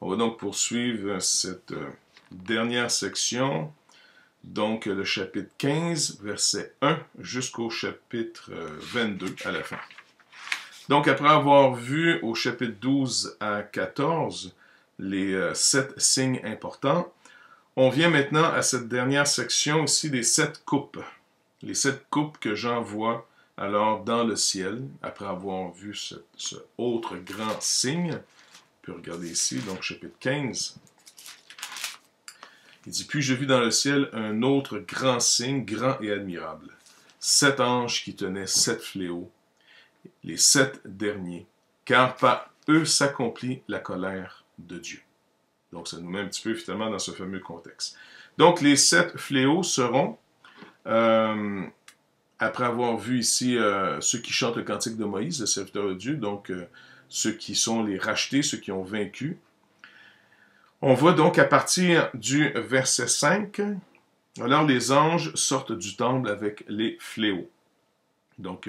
On va donc poursuivre cette dernière section, donc le chapitre 15, verset 1 jusqu'au chapitre 22 à la fin. Donc après avoir vu au chapitre 12 à 14 les 7 signes importants, on vient maintenant à cette dernière section ici des 7 coupes. Les 7 coupes que Jean voit alors dans le ciel, après avoir vu ce autre grand signe. On peut regarder ici, donc chapitre 15. Il dit, « Puis je vis dans le ciel un autre grand signe, grand et admirable. 7 anges qui tenaient 7 fléaux, les 7 derniers, car par eux s'accomplit la colère de Dieu. » Donc ça nous met un petit peu finalement dans ce fameux contexte. Donc les 7 fléaux seront, après avoir vu ici ceux qui chantent le cantique de Moïse, le serviteur de Dieu, donc ceux qui sont les rachetés, ceux qui ont vaincu. On voit donc à partir du verset 5, alors les anges sortent du temple avec les fléaux. Donc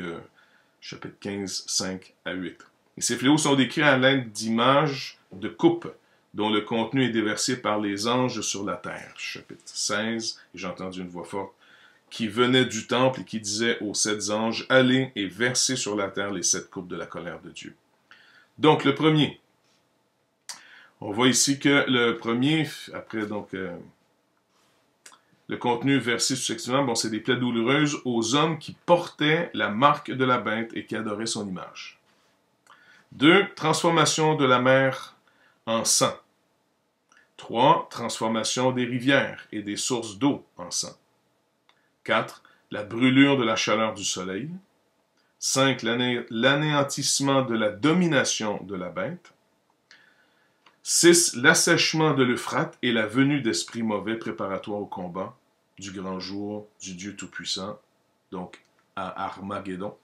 chapitre 15, 5 à 8. Et ces fléaux sont décrits à l'aide d'images de coupes, dont le contenu est déversé par les anges sur la terre. Chapitre 16, et j'ai entendu une voix forte qui venait du temple et qui disait aux 7 anges, « Allez et versez sur la terre les 7 coupes de la colère de Dieu. » Donc, le premier, on voit ici que le premier, après donc le contenu versé successivement, bon, c'est des plaies douloureuses aux hommes qui portaient la marque de la bête et qui adoraient son image. 2, transformation de la mer en sang. 3, transformation des rivières et des sources d'eau en sang. 4, la brûlure de la chaleur du soleil. 5, l'anéantissement de la domination de la bête. 6, l'assèchement de l'Euphrate et la venue d'esprits mauvais préparatoires au combat du grand jour du Dieu Tout-Puissant, donc à Armageddon.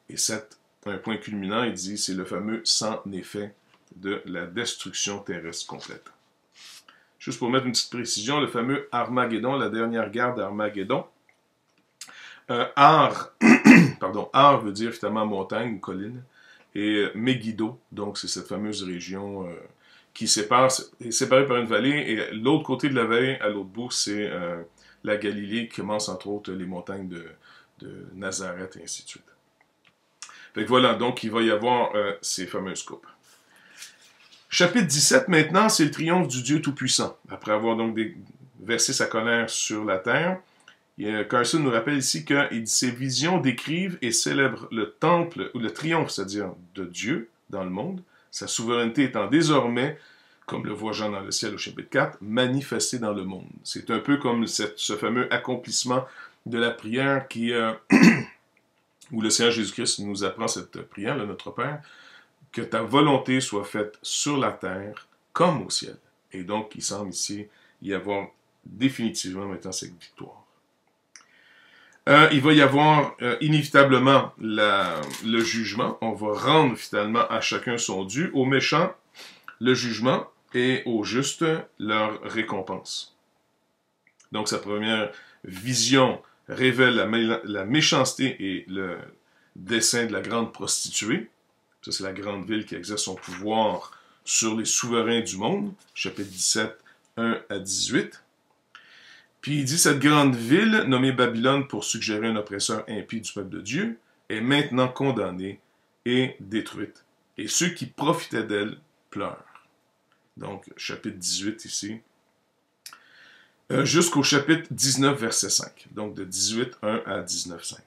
Et 7, un point culminant, il dit, c'est le fameux sans effet de la destruction terrestre complète. Juste pour mettre une petite précision, le fameux Armageddon, la dernière guerre d'Armageddon. Ar veut dire finalement montagne ou colline, et Megiddo, donc c'est cette fameuse région qui est séparée par une vallée, et l'autre côté de la vallée, à l'autre bout, c'est la Galilée, qui commence entre autres les montagnes de Nazareth, et ainsi de suite. Fait que voilà, donc il va y avoir ces fameuses coupes. Chapitre 17, maintenant, c'est le triomphe du Dieu Tout-Puissant. Après avoir donc versé sa colère sur la terre, Carson nous rappelle ici que ses visions décrivent et célèbrent le temple, ou le triomphe, c'est-à-dire de Dieu dans le monde, sa souveraineté étant désormais, comme le voit Jean dans le ciel au chapitre 4, manifestée dans le monde. C'est un peu comme ce fameux accomplissement de la prière où le Seigneur Jésus-Christ nous apprend cette prière, là, notre Père, que ta volonté soit faite sur la terre comme au ciel. Et donc, il semble ici y avoir définitivement maintenant cette victoire. Il va y avoir inévitablement le jugement. On va rendre finalement à chacun son dû, aux méchants le jugement et aux justes leur récompense. Donc sa première vision révèle la méchanceté et le dessein de la grande prostituée. Ça, c'est la grande ville qui exerce son pouvoir sur les souverains du monde. Chapitre 17, 1 à 18. Puis il dit, cette grande ville, nommée Babylone pour suggérer un oppresseur impie du peuple de Dieu, est maintenant condamnée et détruite. Et ceux qui profitaient d'elle pleurent. Donc, chapitre 18 ici. Jusqu'au chapitre 19, verset 5. Donc, de 18, 1 à 19, 5.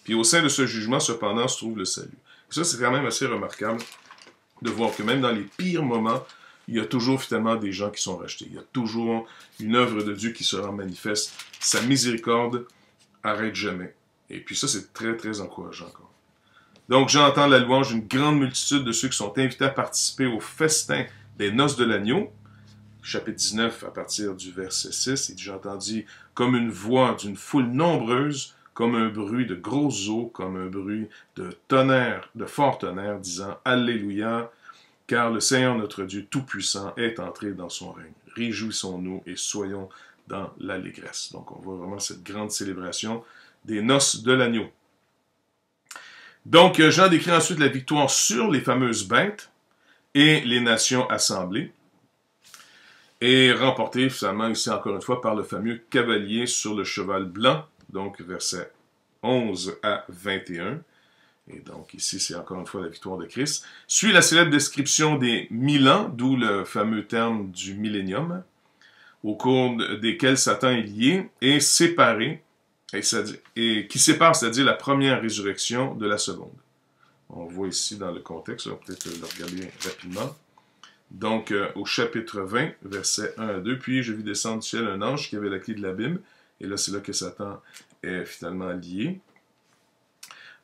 Puis au sein de ce jugement, cependant, se trouve le salut. Et ça, c'est quand même assez remarquable de voir que même dans les pires moments, il y a toujours finalement des gens qui sont rachetés. Il y a toujours une œuvre de Dieu qui se rend manifeste. Sa miséricorde n'arrête jamais. Et puis ça, c'est très, très encourageant encore. Donc, j'entends la louange d'une grande multitude de ceux qui sont invités à participer au festin des noces de l'agneau. Chapitre 19, à partir du verset 6, il dit, « J'ai entendu comme une voix d'une foule nombreuse, comme un bruit de grosses eaux, comme un bruit de tonnerre, de fort tonnerre, disant, « Alléluia !» Car le Seigneur notre Dieu Tout-Puissant est entré dans son règne. Réjouissons-nous et soyons dans l'allégresse. Donc on voit vraiment cette grande célébration des noces de l'agneau. Donc Jean décrit ensuite la victoire sur les fameuses bêtes et les nations assemblées, et remporté finalement ici encore une fois par le fameux cavalier sur le cheval blanc, donc versets 11 à 21. Et donc ici, c'est encore une fois la victoire de Christ. Suit la célèbre description des 1000 ans, d'où le fameux terme du millénium, au cours desquels Satan est lié et séparé, et qui sépare, c'est-à-dire la première résurrection de la seconde. On voit ici dans le contexte, on va peut-être le regarder rapidement. Donc, au chapitre 20, versets 1 à 2, « Puis je vis descendre du ciel un ange qui avait la clé de l'abîme. » Et là, c'est là que Satan est finalement lié.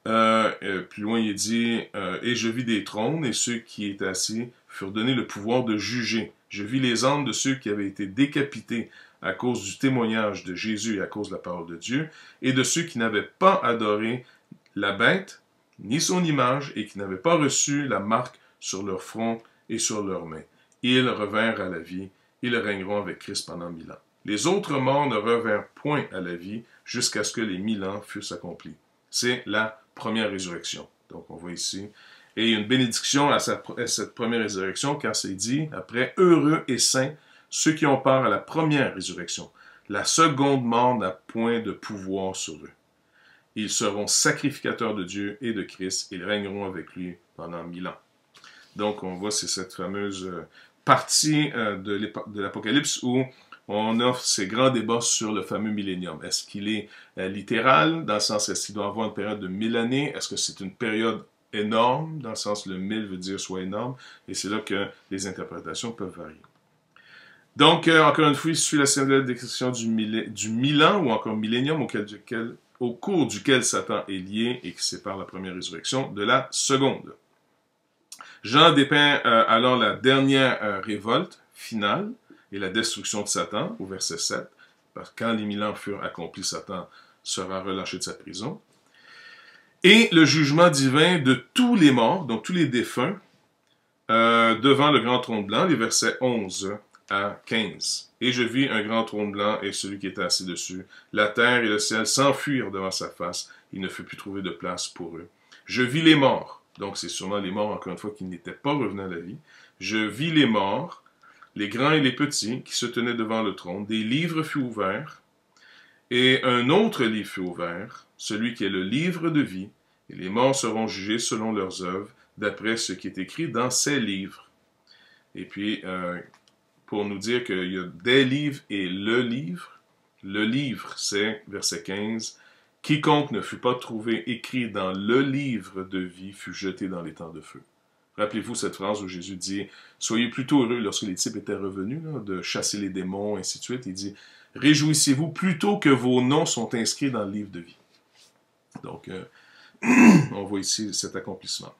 Plus loin, il dit « Et je vis des trônes, et ceux qui étaient assis furent donnés le pouvoir de juger. Je vis les âmes de ceux qui avaient été décapités à cause du témoignage de Jésus et à cause de la parole de Dieu, et de ceux qui n'avaient pas adoré la bête, ni son image, et qui n'avaient pas reçu la marque sur leur front et sur leurs mains. Ils revinrent à la vie, ils régneront avec Christ pendant 1000 ans. Les autres morts ne revinrent point à la vie jusqu'à ce que les 1000 ans fussent accomplis. » C'est la première résurrection. Donc, on voit ici. Et il y a une bénédiction à cette première résurrection, car c'est dit, après, « Heureux et saints ceux qui ont part à la première résurrection. La seconde mort n'a point de pouvoir sur eux. Ils seront sacrificateurs de Dieu et de Christ. Ils régneront avec lui pendant 1000 ans. » Donc, on voit, c'est cette fameuse partie de l'Apocalypse où on offre ces grands débats sur le fameux millénium. Est-ce qu'il est littéral, dans le sens, est-ce qu'il doit avoir une période de 1000 années? Est-ce que c'est une période énorme, dans le sens, le 1000 veut dire soit énorme? Et c'est là que les interprétations peuvent varier. Donc, encore une fois, il suit la célèbre description du 1000 ans, ou encore millénium, au cours duquel Satan est lié et qui sépare la première résurrection de la seconde. Jean dépeint alors la dernière révolte finale et la destruction de Satan, au verset 7. Parce que quand les 1000 ans furent accomplis, Satan sera relâché de sa prison. Et le jugement divin de tous les morts, donc tous les défunts, devant le grand trône blanc, les versets 11 à 15. « Et je vis un grand trône blanc et celui qui était assis dessus. La terre et le ciel s'enfuirent devant sa face. Il ne fut plus trouvé de place pour eux. Je vis les morts. » Donc, c'est sûrement les morts, encore une fois, qui n'étaient pas revenus à la vie. « Je vis les morts, les grands et les petits, qui se tenaient devant le trône. Des livres furent ouverts, et un autre livre fut ouvert, celui qui est le livre de vie, et les morts seront jugés selon leurs œuvres, d'après ce qui est écrit dans ces livres. » Et puis, pour nous dire qu'il y a des livres et le livre, c'est, verset 15, « Quiconque ne fut pas trouvé écrit dans le livre de vie fut jeté dans les temps de feu. » Rappelez-vous cette phrase où Jésus dit « Soyez plutôt heureux » lorsque les disciples étaient revenus, là, de chasser les démons, ainsi de suite. Il dit « Réjouissez-vous plutôt que vos noms sont inscrits dans le livre de vie. » Donc, on voit ici cet accomplissement.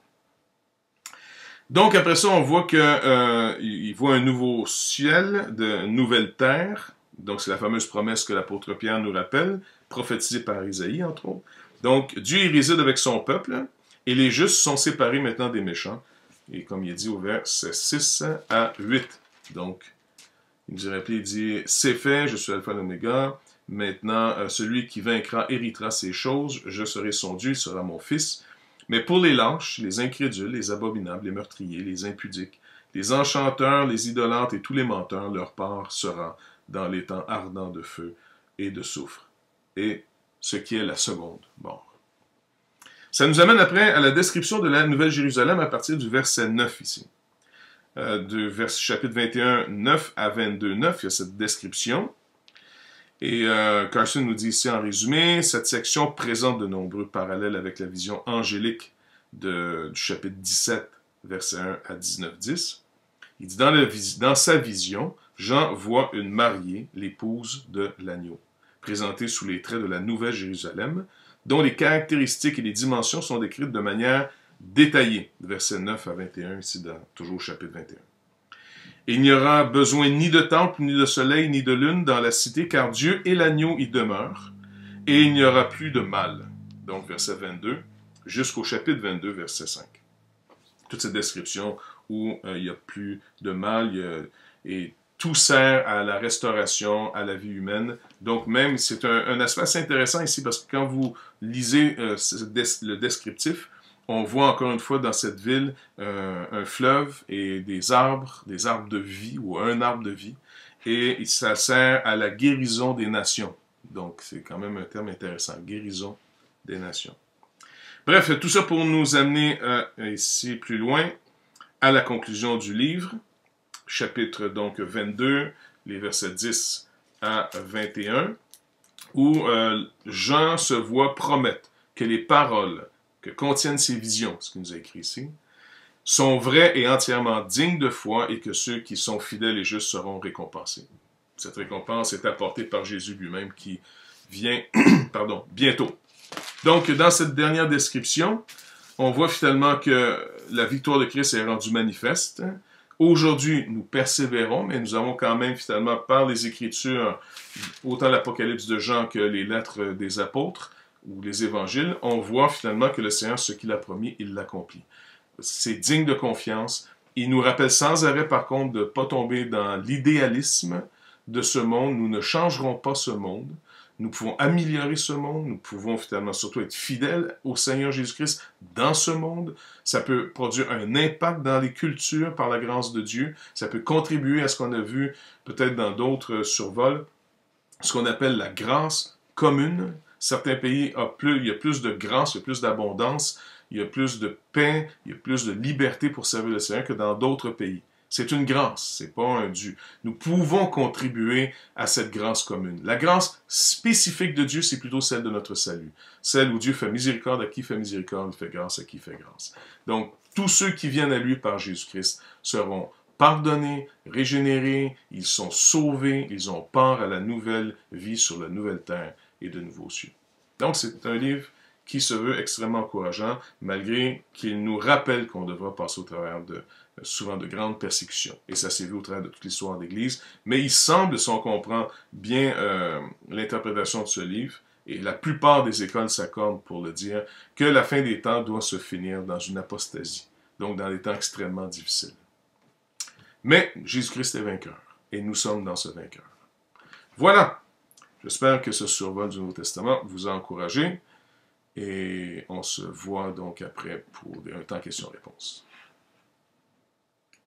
Donc, après ça, on voit qu'il voit un nouveau ciel, une nouvelle terre. Donc, c'est la fameuse promesse que l'apôtre Pierre nous rappelle, prophétisée par Isaïe, entre autres. Donc, Dieu y réside avec son peuple, et les justes sont séparés maintenant des méchants. Et comme il est dit au verset 6 à 8. Donc, il nous rappelle, il dit « C'est fait, je suis Alpha et l'Oméga. Maintenant, celui qui vaincra héritera ces choses. Je serai son Dieu, il sera mon fils. Mais pour les lâches, les incrédules, les abominables, les meurtriers, les impudiques, les enchanteurs, les idolâtres et tous les menteurs, leur part sera dans les temps ardents de feu et de soufre. » Et ce qui est la seconde mort. Ça nous amène après à la description de la Nouvelle Jérusalem à partir du verset 9 ici. Chapitre 21, 9 à 22, 9, il y a cette description. Et Carson nous dit ici en résumé, cette section présente de nombreux parallèles avec la vision angélique du chapitre 17, versets 1 à 19, 10. Il dit, dans sa vision, Jean voit une mariée, l'épouse de l'agneau, présentée sous les traits de la Nouvelle Jérusalem, dont les caractéristiques et les dimensions sont décrites de manière détaillée, versets 9 à 21, ici toujours au chapitre 21. Il n'y aura besoin ni de temple, ni de soleil, ni de lune dans la cité, car Dieu et l'agneau y demeurent, et il n'y aura plus de mal. Donc, verset 22, jusqu'au chapitre 22, verset 5. Toute cette description où il n'y a plus de mal, et tout sert à la restauration, à la vie humaine. Donc, même, c'est un aspect assez intéressant ici, parce que quand vous lisez le descriptif, On voit encore une fois dans cette ville un fleuve et des arbres de vie, ou un arbre de vie, et ça sert à la guérison des nations. Donc, c'est quand même un terme intéressant, guérison des nations. Bref, tout ça pour nous amener ici plus loin à la conclusion du livre, chapitre donc 22, les versets 10 à 21, où Jean se voit promettre que les paroles que contiennent ces visions, ce qu'il nous a écrit ici, sont vraies et entièrement dignes de foi et que ceux qui sont fidèles et justes seront récompensés. Cette récompense est apportée par Jésus lui-même qui vient bientôt. Donc, dans cette dernière description, on voit finalement que la victoire de Christ est rendue manifeste. Aujourd'hui, nous persévérons, mais nous avons quand même finalement, par les Écritures, autant l'Apocalypse de Jean que les lettres des apôtres ou les évangiles, on voit finalement que le Seigneur, ce qu'il a promis, il l'accomplit. C'est digne de confiance. Il nous rappelle sans arrêt, par contre, de ne pas tomber dans l'idéalisme de ce monde. Nous ne changerons pas ce monde. Nous pouvons améliorer ce monde. Nous pouvons finalement surtout être fidèles au Seigneur Jésus-Christ dans ce monde. Ça peut produire un impact dans les cultures par la grâce de Dieu. Ça peut contribuer à ce qu'on a vu peut-être dans d'autres survols, ce qu'on appelle la grâce commune. Certains pays, il y a plus de grâce, il y a plus d'abondance, il y a plus de paix, il y a plus de liberté pour servir le Seigneur que dans d'autres pays. C'est une grâce, c'est pas un dû. Nous pouvons contribuer à cette grâce commune. La grâce spécifique de Dieu, c'est plutôt celle de notre salut. Celle où Dieu fait miséricorde à qui fait miséricorde, fait grâce à qui fait grâce. Donc, tous ceux qui viennent à lui par Jésus-Christ seront pardonnés, régénérés, ils sont sauvés, ils ont part à la nouvelle vie sur la nouvelle terre et de nouveaux cieux. Donc, c'est un livre qui se veut extrêmement encourageant, malgré qu'il nous rappelle qu'on devra passer au travers souvent de grandes persécutions. Et ça s'est vu au travers de toute l'histoire d'Église. Mais il semble, si on comprend bien l'interprétation de ce livre, et la plupart des écoles s'accordent pour le dire, que la fin des temps doit se finir dans une apostasie, donc dans des temps extrêmement difficiles. Mais Jésus-Christ est vainqueur, et nous sommes dans ce vainqueur. Voilà! J'espère que ce survol du Nouveau Testament vous a encouragé, et on se voit donc après pour un temps questions-réponses.